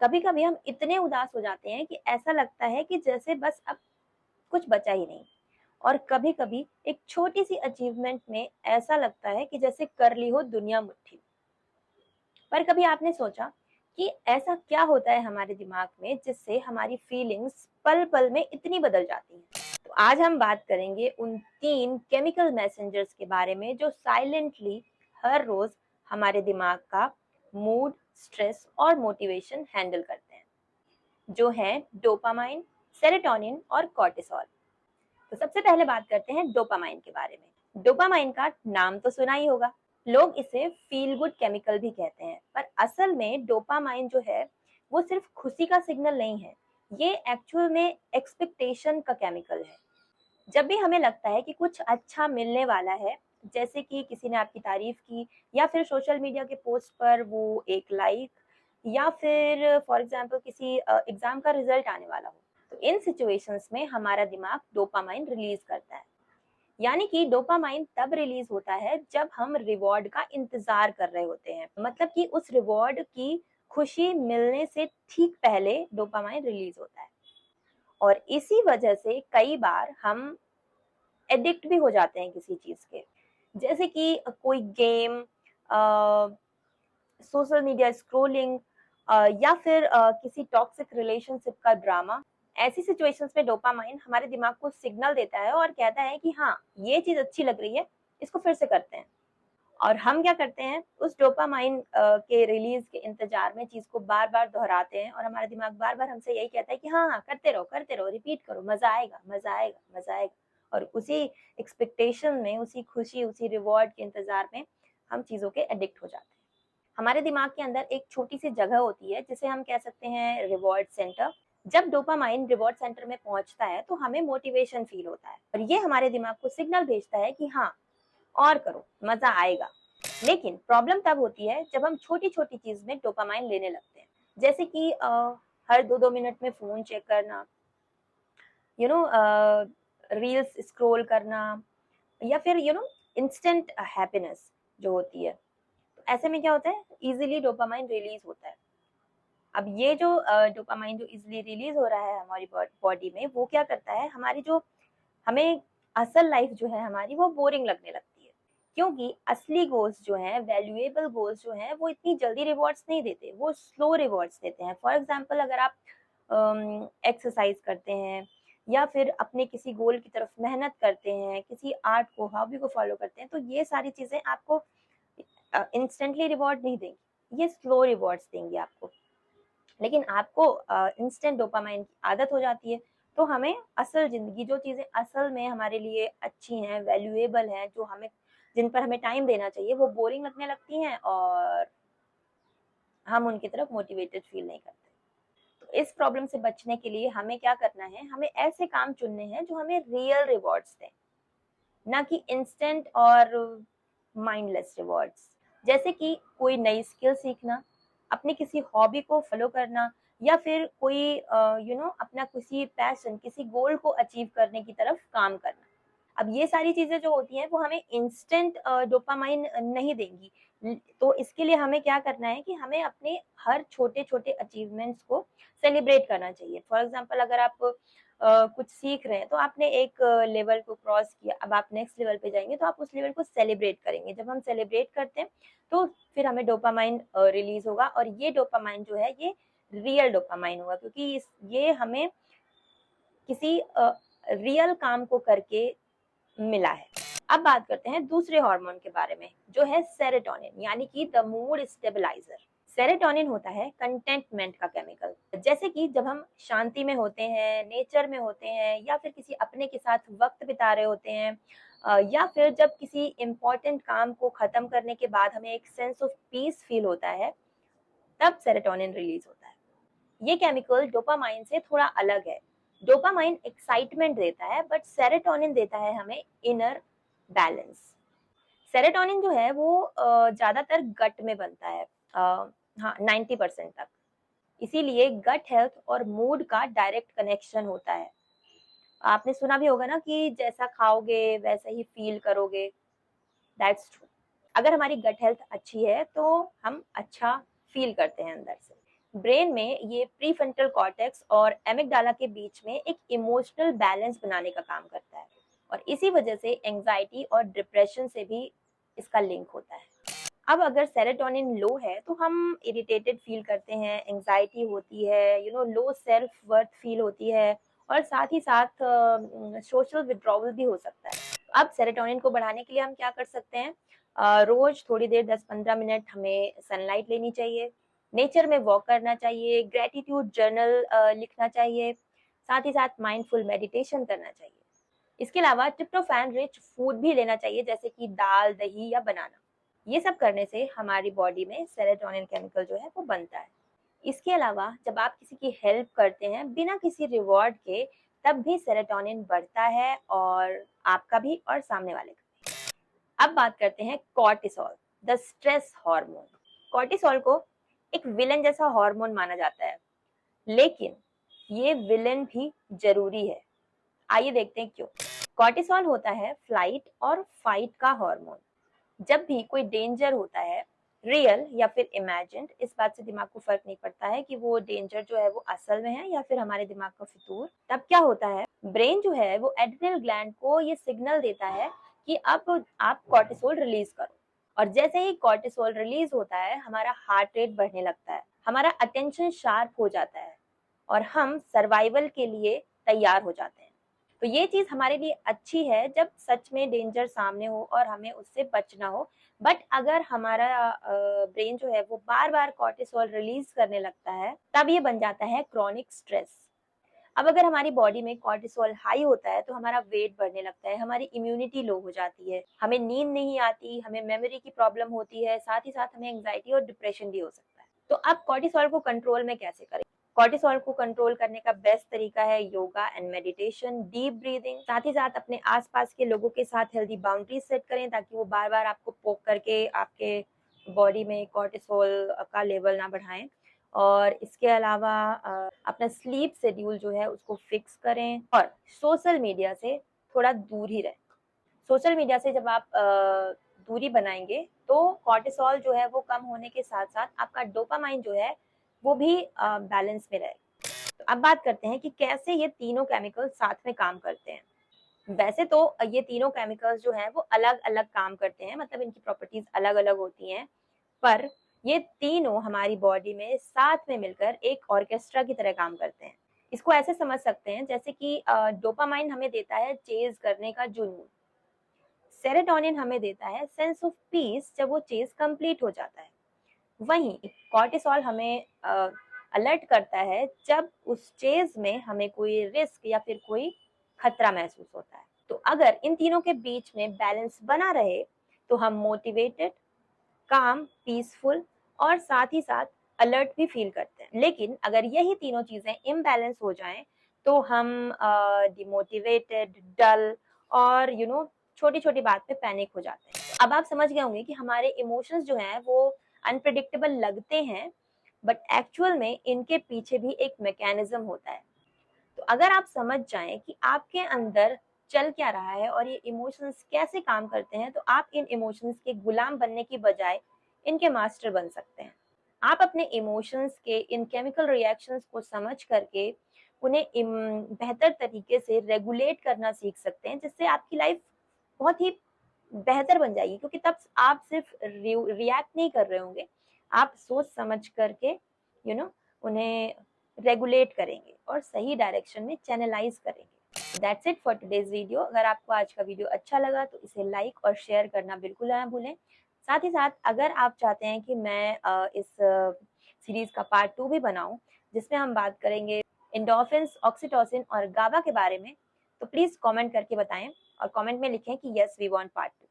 कभी कभी हम इतने उदास हो जाते हैं कि ऐसा लगता है कि जैसे बस अब कुछ बचा ही नहीं। और कभी कभी एक छोटी सी अचीवमेंट में ऐसा लगता है कि जैसे कर ली हो दुनिया मुट्ठी। पर कभी आपने सोचा कि ऐसा क्या होता है हमारे दिमाग में जिससे हमारी फीलिंग्स पल पल में इतनी बदल जाती हैं? तो आज हम बात करेंगे उन 3 केमिकल मैसेंजर्स के बारे में जो साइलेंटली हर रोज हमारे दिमाग का मूड, स्ट्रेस और मोटिवेशन हैंडल करते हैं, जो है डोपामाइन, सेरोटोनिन और कॉर्टिसोल। तो सबसे पहले बात करते हैं डोपामाइन के बारे में। डोपामाइन का नाम तो सुना ही होगा। लोग इसे फील गुड केमिकल भी कहते हैं, पर असल में डोपामाइन जो है वो सिर्फ खुशी का सिग्नल नहीं है, ये एक्चुअल में एक्सपेक्टेशन का केमिकल है। जब भी हमें लगता है कि कुछ अच्छा मिलने वाला है, जैसे कि किसी ने आपकी तारीफ की, या फिर सोशल मीडिया के पोस्ट पर वो एक लाइक, या फिर फॉर एग्जांपल किसी एग्जाम का रिजल्ट आने वाला हो, तो इन सिचुएशंस में हमारा दिमाग डोपामाइन रिलीज करता है। यानी कि डोपामाइन तब रिलीज होता है जब हम रिवॉर्ड का इंतजार कर रहे होते हैं, मतलब कि उस रिवॉर्ड की खुशी मिलने से ठीक पहले डोपामाइन रिलीज होता है। और इसी वजह से कई बार हम एडिक्ट भी हो जाते हैं किसी चीज के, जैसे कि कोई गेम, सोशल मीडिया स्क्रोलिंग, या फिर किसी टॉक्सिक रिलेशनशिप का ड्रामा। ऐसी सिचुएशंस में डोपामाइन हमारे दिमाग को सिग्नल देता है और कहता है कि हाँ, ये चीज अच्छी लग रही है, इसको फिर से करते हैं। और हम क्या करते हैं, उस डोपामाइन के रिलीज के इंतजार में चीज को बार बार दोहराते हैं, और हमारा दिमाग बार बार हमसे यही कहता है कि हाँ हाँ, करते रहो, रिपीट करो, मजा आएगा, मजा आएगा, मजा आएगा। और उसी एक्सपेक्टेशन में, उसी खुशी, उसी रिवॉर्ड के इंतजार में हम चीजों के एडिक्ट हो जाते हैं। हमारे दिमाग के अंदर एक छोटी सी जगह होती है जिसे हम कह सकते हैं रिवॉर्ड सेंटर। जब डोपामाइन रिवॉर्ड सेंटर में पहुंचता है तो हमें मोटिवेशन फील होता है, और ये हमारे दिमाग को सिग्नल भेजता है कि हाँ, और करो, मजा आएगा। लेकिन प्रॉब्लम तब होती है जब हम छोटी छोटी चीज में डोपामाइन लेने लगते हैं, जैसे कि हर 2-2 मिनट में फोन चेक करना, यू नो रील्स स्क्रॉल करना, या फिर इंस्टेंट हैप्पीनेस जो होती है। तो ऐसे में क्या होता है, इजीली डोपामाइन रिलीज होता है। अब ये जो डोपामाइन जो इजीली रिलीज हो रहा है हमारी बॉडी में, वो क्या करता है, हमारी जो हमें असल लाइफ जो है हमारी, वो बोरिंग लगने लगती है। क्योंकि असली गोल्स जो हैं, वैल्यूएबल गोल्स जो हैं, वो इतनी जल्दी रिवॉर्ड्स नहीं देते, वो स्लो रिवॉर्ड्स देते हैं। फॉर एग्जांपल, अगर आप एक्सरसाइज करते हैं, या फिर अपने किसी गोल की तरफ मेहनत करते हैं, किसी आर्ट को, हॉबी को फॉलो करते हैं, तो ये सारी चीजें आपको इंस्टेंटली रिवॉर्ड नहीं देंगी, ये स्लो रिवॉर्ड्स देंगी आपको। लेकिन आपको इंस्टेंट डोपामाइन की आदत हो जाती है, तो हमें असल जिंदगी, जो चीजें असल में हमारे लिए अच्छी हैं, वैल्यूएबल हैं, जो हमें, जिन पर हमें टाइम देना चाहिए, वो बोरिंग लगने लगती हैं, और हम उनकी तरफ मोटिवेटेड फील नहीं करते। तो इस प्रॉब्लम से बचने के लिए हमें क्या करना है, हमें ऐसे काम चुनने हैं जो हमें रियल रिवॉर्ड्स दें, ना कि इंस्टेंट और माइंडलेस रिवॉर्ड्स। जैसे कि कोई नई स्किल सीखना, अपनी किसी हॉबी को फॉलो करना, या फिर कोई अपना किसी पैशन, किसी गोल को अचीव करने की तरफ काम करना। अब ये सारी चीजें जो होती हैं वो हमें इंस्टेंट डोपामाइन नहीं देंगी। तो इसके लिए हमें क्या करना है कि हमें अपने हर छोटे छोटे अचीवमेंट्स को सेलिब्रेट करना चाहिए। फॉर एग्जांपल, अगर आप कुछ सीख रहे हैं, तो आपने एक लेवल को क्रॉस किया, अब आप नेक्स्ट लेवल पे जाएंगे, तो आप उस लेवल को सेलिब्रेट करेंगे। जब हम सेलिब्रेट करते हैं तो फिर हमें डोपामाइन रिलीज होगा, और ये डोपामाइन जो है ये रियल डोपामाइन होगा, क्योंकि ये हमें किसी रियल काम को करके मिला है। अब बात करते हैं दूसरे हार्मोन के बारे में, जो है सेरोटोनिन, यानी कि द मूड स्टेबलाइजर। सेरोटोनिन होता है कंटेंटमेंट का केमिकल। जैसे कि जब हम शांति में होते हैं, नेचर में होते हैं, या फिर किसी अपने के साथ वक्त बिता रहे होते हैं, या फिर जब किसी इम्पोर्टेंट काम को खत्म करने के बाद हमें एक सेंस ऑफ पीस फील होता है, तब सेरोटोनिन रिलीज होता है। ये केमिकल डोपामाइन से थोड़ा अलग है। डोपामाइन एक्साइटमेंट देता है, बट सेरोटोनिन देता है हमें इनर बैलेंस। सेरोटोनिन जो है वो ज्यादातर गट में बनता है, हाँ 90% तक। इसीलिए गट हेल्थ और मूड का डायरेक्ट कनेक्शन होता है। आपने सुना भी होगा ना कि जैसा खाओगे वैसा ही फील करोगे। That's true. अगर हमारी गट हेल्थ अच्छी है तो हम अच्छा फील करते हैं अंदर से। ब्रेन में ये प्रीफ्रंटल कॉर्टेक्स और एमिगडाला के बीच में एक इमोशनल बैलेंस बनाने का काम करता है, और इसी वजह से एंजाइटी और डिप्रेशन से भी इसका लिंक होता है। अब अगर सेरोटोनिन लो है तो हम इरिटेटेड फील करते हैं, एंजाइटी होती है, लो सेल्फ वर्थ फील होती है, और साथ ही साथ सोशल विड्रॉवल भी हो सकता है। अब सेरोटोनिन को बढ़ाने के लिए हम क्या कर सकते हैं? रोज थोड़ी देर 10-15 मिनट हमें सनलाइट लेनी चाहिए, नेचर में वॉक करना चाहिए, ग्रेटिट्यूड जर्नल लिखना चाहिए, साथ ही साथ माइंडफुल मेडिटेशन करना चाहिए। इसके अलावा ट्रिप्टोफैन रिच फूड भी लेना चाहिए, जैसे कि दाल, दही या बनाना। ये सब करने से हमारी बॉडी में सेरोटोनिन केमिकल जो है वो बनता है। इसके अलावा जब आप किसी की हेल्प करते हैं बिना किसी रिवॉर्ड के, तब भी सेरोटोनिन बढ़ता है, और आपका भी और सामने वाले का भी। अब बात करते हैं cortisol, the stress hormone. Cortisol को एक विलन जैसा हार्मोन माना जाता है, लेकिन ये विलन भी जरूरी है। आइए देखते हैं क्यों। कॉर्टिसोल होता है फ्लाइट और फाइट का हार्मोन। जब भी कोई डेंजर होता है, रियल या फिर इमेजिन्ड, इस बात से दिमाग को फर्क नहीं पड़ता है कि वो डेंजर जो है वो असल में है या फिर हमारे दिमाग का फितूर, तब क्या होता है, ब्रेन जो है वो एड्रिनल ग्लैंड को ये सिग्नल देता है कि अब आप कॉर्टिसोल रिलीज करो। और जैसे ही कॉर्टिसोल रिलीज होता है, हमारा हार्ट रेट बढ़ने लगता है, हमारा अटेंशन शार्प हो जाता है, और हम सर्वाइवल के लिए तैयार हो जाते हैं। तो ये चीज हमारे लिए अच्छी है जब सच में डेंजर सामने हो और हमें उससे बचना हो। बट अगर हमारा ब्रेन जो है वो बार बार कॉर्टिसोल रिलीज करने लगता है, तब ये बन जाता है क्रॉनिक स्ट्रेस। अब अगर हमारी बॉडी में कॉर्टिसोल हाई होता है तो हमारा वेट बढ़ने लगता है, हमारी इम्यूनिटी लो हो जाती है, हमें नींद नहीं आती, हमें मेमोरी की प्रॉब्लम होती है, साथ ही साथ हमें एंग्जाइटी और डिप्रेशन भी हो सकता है। तो अब कॉर्टिसोल को कंट्रोल में कैसे करें? कॉर्टिसोल को कंट्रोल करने का बेस्ट तरीका है yoga and meditation, deep breathing. साथ ही साथ अपने आसपास के लोगों के साथ हेल्दी बाउंड्रीज सेट करें, ताकि वो बार बार आपको पोक करके आपके बॉडी में कॉर्टिसोल का लेवल ना बढ़ाएं। और इसके अलावा अपना स्लीप शेड्यूल जो है उसको फिक्स करें, और सोशल मीडिया से थोड़ा दूर ही रहें। सोशल मीडिया से जब आप दूरी बनाएंगे तो कॉर्टिसोल जो है वो कम होने के साथ साथ आपका डोपामाइन जो है वो भी बैलेंस में रहे। तो अब बात करते हैं कि कैसे ये तीनों केमिकल साथ में काम करते हैं। वैसे तो ये तीनों केमिकल्स जो हैं वो अलग अलग काम करते हैं, मतलब इनकी प्रॉपर्टीज अलग अलग होती हैं, पर ये तीनों हमारी बॉडी में साथ में मिलकर एक ऑर्केस्ट्रा की तरह काम करते हैं। इसको ऐसे समझ सकते हैं जैसे कि डोपामाइन हमें देता है चेज करने का जुनून, सेरोटोनिन हमें देता है सेंस ऑफ पीस जब वो चेज कंप्लीट हो जाता है, वहीं कॉर्टिसोल हमें अलर्ट करता है जब उस चेज में हमें कोई रिस्क या फिर कोई खतरा महसूस होता है। तो अगर इन तीनों के बीच में बैलेंस बना रहे तो हम मोटिवेटेड, काम, पीसफुल और साथ ही साथ अलर्ट भी फील करते हैं। लेकिन अगर यही तीनों चीजें इम्बैलेंस हो जाएं तो हम डिमोटिवेटेड, डल और छोटी छोटी बात पे पैनिक हो जाते हैं। अब आप समझ गए होंगे कि हमारे इमोशंस जो हैं वो अनप्रिडिक्टेबल लगते हैं, बट एक्चुअल में इनके पीछे भी एक मैकेनिज्म होता है। तो अगर आप समझ जाएं कि आपके अंदर चल क्या रहा है और ये इमोशंस कैसे काम करते हैं, तो आप इन इमोशंस के गुलाम बनने की बजाय इनके मास्टर बन सकते हैं। आप अपने इमोशंस के इन केमिकल रिएक्शंस को समझ करके उन्हें बेहतर तरीके से रेगुलेट करना सीख सकते हैं, जिससे आपकी लाइफ बहुत ही बेहतर बन जाएगी, क्योंकि तब आप सिर्फ रिएक्ट नहीं कर रहे होंगे, आप सोच समझ करके उन्हें रेगुलेट करेंगे और सही डायरेक्शन में चैनलाइज करेंगे। That's it for today's video. अगर आपको आज का वीडियो अच्छा लगा तो इसे लाइक और शेयर करना बिल्कुल ना भूलें। साथ ही साथ अगर आप चाहते हैं कि मैं इस सीरीज का पार्ट 2 भी बनाऊं, जिसमें हम बात करेंगे एंडोर्फिन्स, ऑक्सीटोसिन और गाबा के बारे में, तो प्लीज कमेंट करके बताएं और कमेंट में लिखें कि यस वी वांट पार्ट 2।